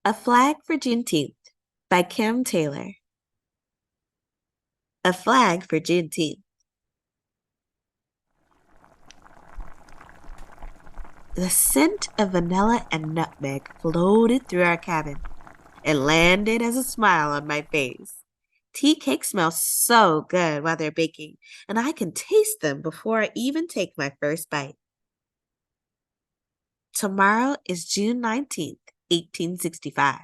A Flag for Juneteenth by Kim Taylor. A flag for Juneteenth. The scent of vanilla and nutmeg floated through our cabin and landed as a smile on my face. Tea cakes smell so good while they're baking, and I can taste them before I even take my first bite. Tomorrow is June 19th, 1865,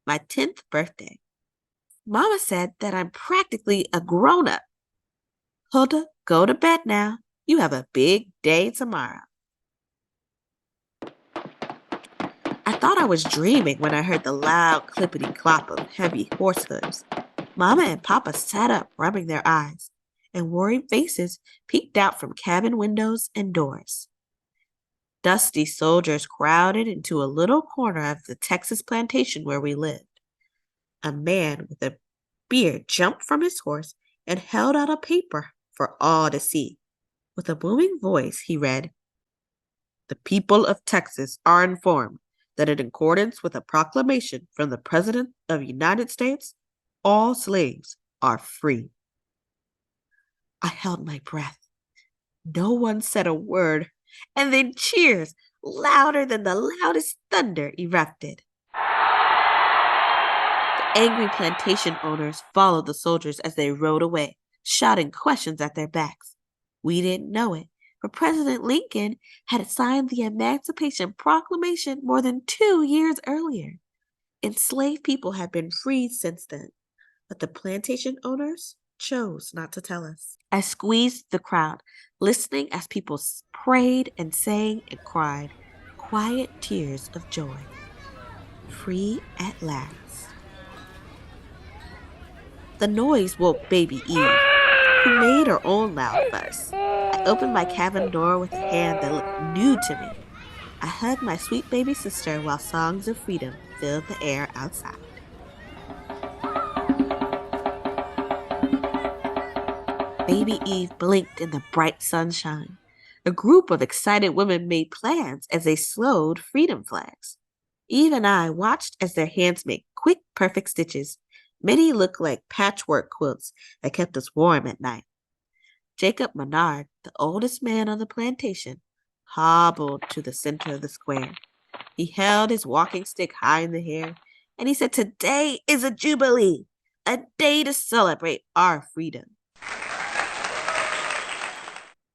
my 10th birthday. Mama said that I'm practically a grown-up. Huldah, go to bed now. You have a big day tomorrow. I thought I was dreaming when I heard the loud clippity-clop of heavy horse hooves. Mama and Papa sat up, rubbing their eyes, and worried faces peeked out from cabin windows and doors. Dusty soldiers crowded into a little corner of the Texas plantation where we lived. A man with a beard jumped from his horse and held out a paper for all to see. With a booming voice, he read, "The people of Texas are informed that in accordance with a proclamation from the President of the United States, all slaves are free." I held my breath. No one said a word, and then cheers, louder than the loudest thunder, erupted. The angry plantation owners followed the soldiers as they rode away, shouting questions at their backs. We didn't know it, but President Lincoln had signed the Emancipation Proclamation more than 2 years earlier. Enslaved people had been freed since then, but the plantation owners chose not to tell us. I squeezed the crowd, listening as people prayed and sang and cried, quiet tears of joy. Free at last. The noise woke baby Eve, who made her own loud fuss. I opened my cabin door with a hand that looked new to me. I hugged my sweet baby sister while songs of freedom filled the air outside. Baby Eve blinked in the bright sunshine. A group of excited women made plans as they slowed freedom flags. Eve and I watched as their hands made quick, perfect stitches. Many looked like patchwork quilts that kept us warm at night. Jacob Menard, the oldest man on the plantation, hobbled to the center of the square. He held his walking stick high in the air, and he said, "Today is a jubilee, a day to celebrate our freedom."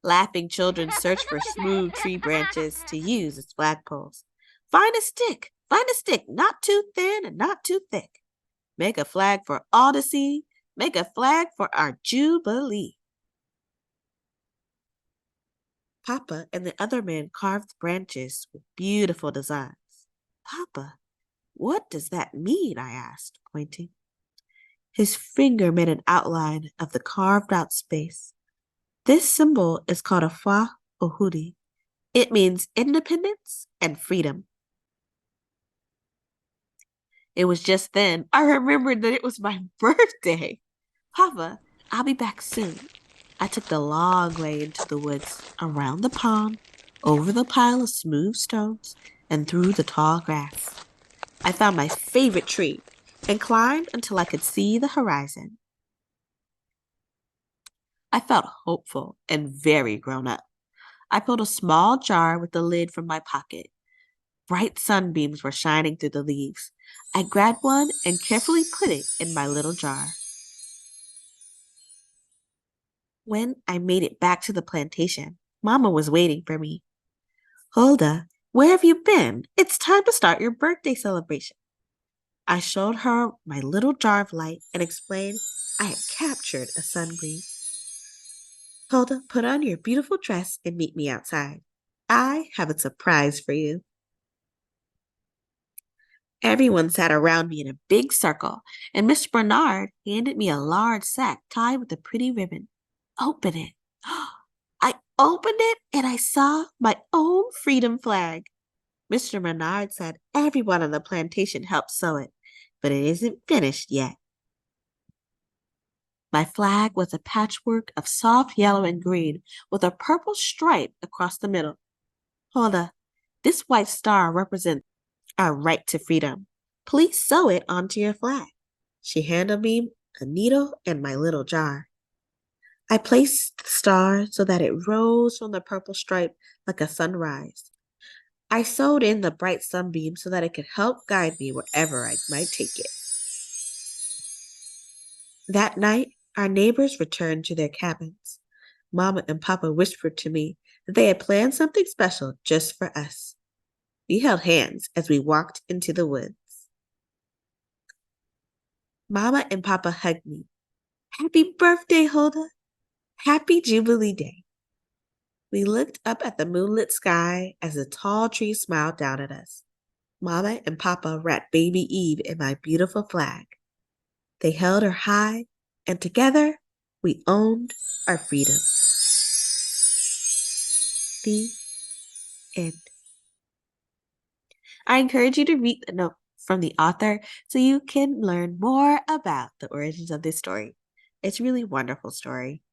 Laughing children searched for smooth tree branches to use as flagpoles. Find a stick, not too thin and not too thick. Make a flag for all to see, make a flag for our jubilee. Papa and the other men carved branches with beautiful designs. "Papa, what does that mean?" I asked, pointing. His finger made an outline of the carved out space. "This symbol is called a Fait Use. It means independence and freedom." It was just then I remembered that it was my birthday. "Papa, I'll be back soon." I took the long way into the woods, around the pond, over the pile of smooth stones, and through the tall grass. I found my favorite tree and climbed until I could see the horizon. I felt hopeful and very grown up. I pulled a small jar with the lid from my pocket. Bright sunbeams were shining through the leaves. I grabbed one and carefully put it in my little jar. When I made it back to the plantation, Mama was waiting for me. "Huldah, where have you been? It's time to start your birthday celebration." I showed her my little jar of light and explained I had captured a sunbeam. "Huldah, put on your beautiful dress and meet me outside. I have a surprise for you." Everyone sat around me in a big circle, and Mr. Bernard handed me a large sack tied with a pretty ribbon. "Open it." I opened it and I saw my own freedom flag. Mr. Bernard said everyone on the plantation helped sew it, but it isn't finished yet. My flag was a patchwork of soft yellow and green with a purple stripe across the middle. "Huldah, this white star represents our right to freedom. Please sew it onto your flag. She handed me a needle and my little jar. I placed the star so that it rose from the purple stripe like a sunrise. I sewed in the bright sunbeam so that it could help guide me wherever I might take it. That night, our neighbors returned to their cabins. Mama and Papa whispered to me that they had planned something special just for us. We held hands as we walked into the woods. Mama and Papa hugged me. Happy birthday, Huldah! Happy Jubilee Day! We looked up at the moonlit sky as the tall trees smiled down at us. Mama and Papa wrapped baby Eve in my beautiful flag. They held her high, and together we owned our freedom. The end. I encourage you to read the note from the author so you can learn more about the origins of this story. It's a really wonderful story.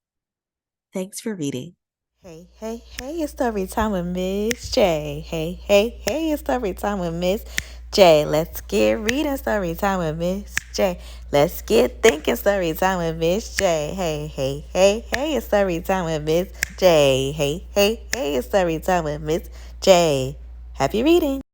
Thanks for reading. Hey, hey, hey, it's story time with Miss J. Hey, hey, hey, it's story time with Miss J. Let's get reading story time with Miss J. Let's get thinking story time with Miss J. Hey, hey, hey, hey, it's story time with Miss J. Hey, hey, hey, it's story time with Miss J. Happy reading.